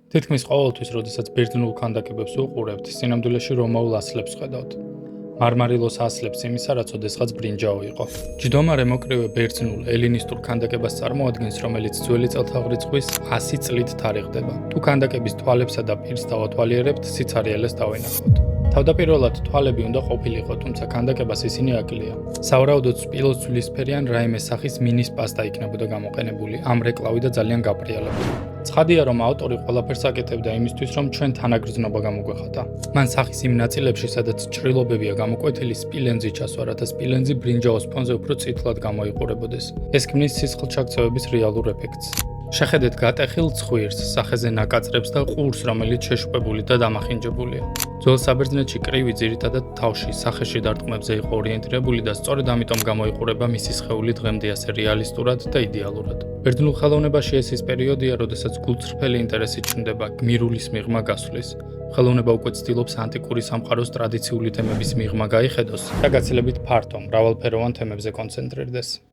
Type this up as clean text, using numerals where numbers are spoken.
თითქმის ყოველთვის, როდესაც ბერძნულ ქანდაკებებს უყურებთ, სინამდვილეში რომაულ ასლებს ხედავთ. მარმარილოს ასლებს იმისა, რაც ოდესღაც ბრინჯაო იყო. ჯდომარე მოკრივე ბერძნულ ელინისტურ ქანდაკებას წარმოადგენს, რომელიც ძველი წელთაღრიცხვის 100 წლით თარიღდება. თუ ქანდაკების თვალებსა და პირს დავათვალიერებთ, სიცარიელეს დავინახავთ. თავდაპირველად თვალები უნდა ყოფილიყო, თუმცა ქანდაკებას ისინი აკლია. სავარაუდოდ სპილოს ძვლისფერი ან რაიმე სახის მინის პასტა იქნებოდა გამოყენებული, ამრეკლავი და ძალიან გაფრიალებული. ცხადია, რომ ავტორი ყველაფერს აკეთებდა იმისთვის, რომ ჩვენ თანაგრძნობა გამოგვეხატა. მან სახის იმ ნაწილებში, სადაც ჭრილობებია გამოკვეთილი, სპილენძი ჩასვა, რათა სპილენძი ბრინჯაოს ფონზე უფრო წითლად გამოიყურებოდეს. ეს ქმნის სისხლჩაქცევების რეალურ ეფექტს. შეხედეთ გატეხილ ცხვირს, სახეზე ნაკაწრებს და ყურს, რომელიც შეშუპებული და დამახინჯებულია. ძველ საბერძნეთში კრივი ძირითადად თავში, სახეში დარტყმებზე იყო ორიენტირებული და სწორედ ამიტომ გამოიყურება მისი სხეული დღემდე ასე რეალისტურად და იდეალურად. ბერძნულ ხელოვნებაში ეს ის პერიოდია, როდესაც გულწრფელი ინტერესი ჩნდება გმირულის მიღმა გასვლის. ხელოვნება უკვე ცდილობს ანტიკური სამყაროს ტრადიციული თემების მიღმა გაიხედოს და გაცილებით ფართო, მრავალფეროვან თემებზე კონცენტრირდეს.